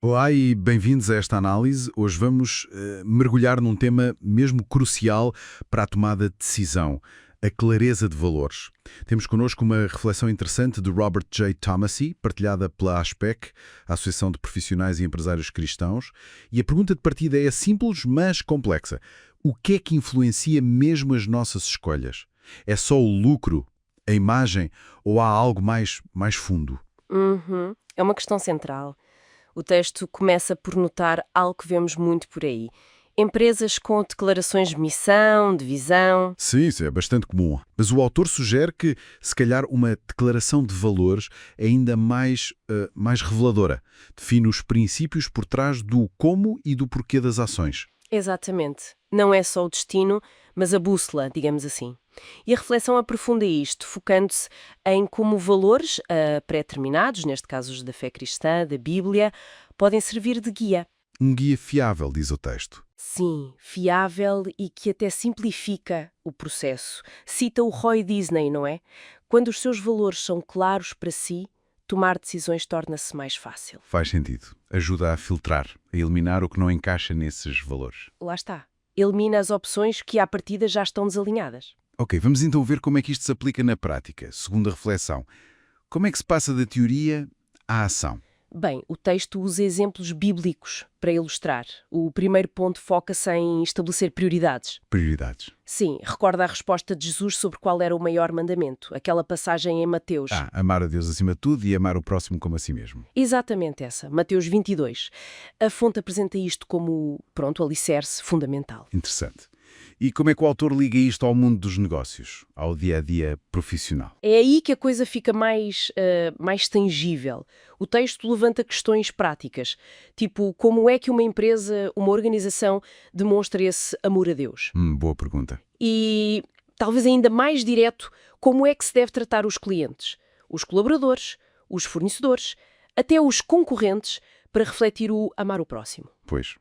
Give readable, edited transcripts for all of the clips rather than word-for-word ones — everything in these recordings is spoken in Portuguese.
Olá e bem-vindos a esta análise. Hoje vamos mergulhar num tema mesmo crucial para a tomada de decisão, a clareza de valores. Temos connosco uma reflexão interessante de Robert J. Thomasy, partilhada pela ASPEC, a Associação de Profissionais e Empresários Cristãos, e a pergunta de partida é simples, mas complexa. O que é que influencia mesmo as nossas escolhas? É só o lucro, a imagem, ou há algo mais fundo? É uma questão central. O texto começa por notar algo que vemos muito por aí. Empresas com declarações de missão, de visão. Sim, isso é bastante comum. Mas o autor sugere que, se calhar, uma declaração de valores é ainda mais reveladora. Define os princípios por trás do como e do porquê das ações. Exatamente. Não é só o destino, mas a bússola, digamos assim. E a reflexão aprofunda isto, focando-se em como valores pré-determinados, neste caso os da fé cristã, da Bíblia, podem servir de guia. Um guia fiável, diz o texto. Sim, fiável e que até simplifica o processo. Cita o Roy Disney, não é? Quando os seus valores são claros para si, tomar decisões torna-se mais fácil. Faz sentido. Ajuda a filtrar, a eliminar o que não encaixa nesses valores. Lá está. Elimina as opções que à partida já estão desalinhadas. Ok, vamos então ver como é que isto se aplica na prática. Segunda reflexão. Como é que se passa da teoria à ação? Bem, o texto usa exemplos bíblicos para ilustrar. O primeiro ponto foca-se em estabelecer prioridades. Prioridades. Sim, recorda a resposta de Jesus sobre qual era o maior mandamento, aquela passagem em Mateus. Amar a Deus acima de tudo e amar o próximo como a si mesmo. Exatamente essa, Mateus 22. A fonte apresenta isto como, o alicerce fundamental. Interessante. E como é que o autor liga isto ao mundo dos negócios, ao dia-a-dia profissional? É aí que a coisa fica mais tangível. O texto levanta questões práticas, tipo como é que uma empresa, uma organização, demonstra esse amor a Deus. Boa pergunta. E, talvez ainda mais direto, como é que se deve tratar os clientes, os colaboradores, os fornecedores, até os concorrentes, para refletir o amar o próximo. Pois.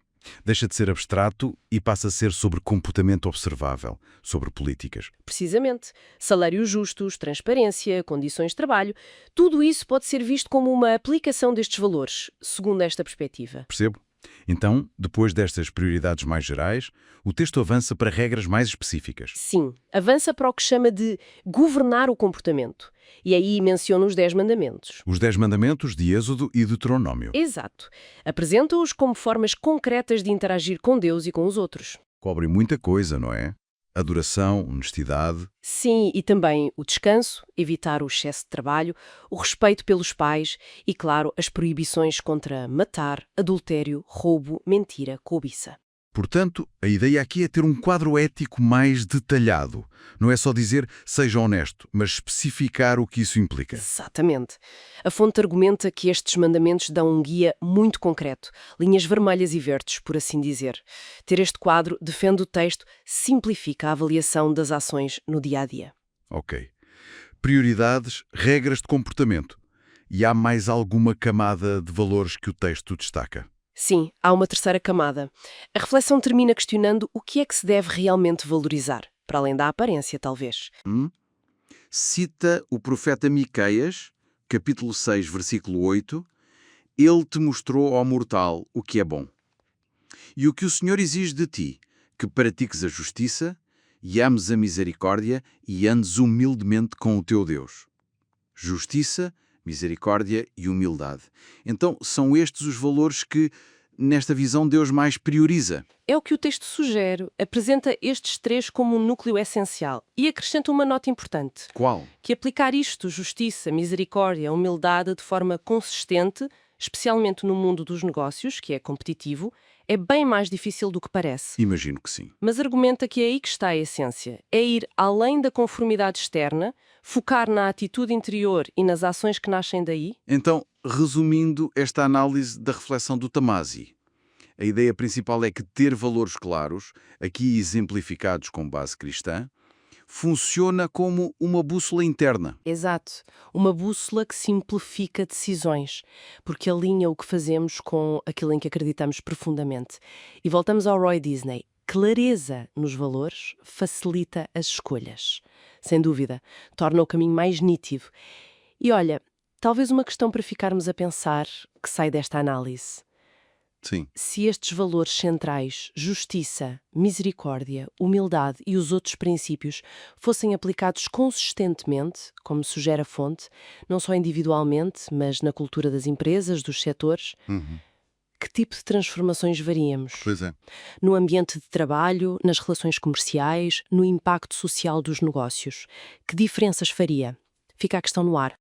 Deixa de ser abstrato e passa a ser sobre comportamento observável, sobre políticas. Precisamente. Salários justos, transparência, condições de trabalho, tudo isso pode ser visto como uma aplicação destes valores, segundo esta perspectiva. Percebo? Então, depois destas prioridades mais gerais, o texto avança para regras mais específicas. Sim, avança para o que chama de governar o comportamento. E aí menciona os 10 mandamentos. Os 10 mandamentos de Êxodo e Deuteronômio. Exato. Apresenta-os como formas concretas de interagir com Deus e com os outros. Cobre muita coisa, não é? Adoração, honestidade. Sim, e também o descanso, evitar o excesso de trabalho, o respeito pelos pais e, claro, as proibições contra matar, adultério, roubo, mentira, cobiça. Portanto, a ideia aqui é ter um quadro ético mais detalhado. Não é só dizer seja honesto, mas especificar o que isso implica. Exatamente. A fonte argumenta que estes mandamentos dão um guia muito concreto, linhas vermelhas e verdes, por assim dizer. Ter este quadro, defende o texto, simplifica a avaliação das ações no dia-a-dia. Ok. Prioridades, regras de comportamento. E há mais alguma camada de valores que o texto destaca? Sim, há uma terceira camada. A reflexão termina questionando o que é que se deve realmente valorizar, para além da aparência, talvez. Cita o profeta Miqueias, capítulo 6, versículo 8, Ele te mostrou, ó mortal, o que é bom. E o que o Senhor exige de ti, que pratiques a justiça, e ames a misericórdia, e andes humildemente com o teu Deus. Justiça, misericórdia e humildade. Então, são estes os valores que, nesta visão, Deus mais prioriza. É o que o texto sugere, apresenta estes três como um núcleo essencial e acrescenta uma nota importante. Qual? Que aplicar isto, justiça, misericórdia, humildade, de forma consistente, especialmente no mundo dos negócios, que é competitivo, é bem mais difícil do que parece. Imagino que sim. Mas argumenta que é aí que está a essência. É ir além da conformidade externa, focar na atitude interior e nas ações que nascem daí. Então, resumindo esta análise da reflexão do Thomasy, a ideia principal é que ter valores claros, aqui exemplificados com base cristã, funciona como uma bússola interna. Exato. Uma bússola que simplifica decisões, porque alinha o que fazemos com aquilo em que acreditamos profundamente. E voltamos ao Roy Disney. Clareza nos valores facilita as escolhas. Sem dúvida, torna o caminho mais nítido. E olha, talvez uma questão para ficarmos a pensar que sai desta análise. Sim. Se estes valores centrais, justiça, misericórdia, humildade e os outros princípios, fossem aplicados consistentemente, como sugere a fonte, não só individualmente, mas na cultura das empresas, dos setores, que tipo de transformações veríamos? Pois é. No ambiente de trabalho, nas relações comerciais, no impacto social dos negócios. Que diferenças faria? Fica a questão no ar.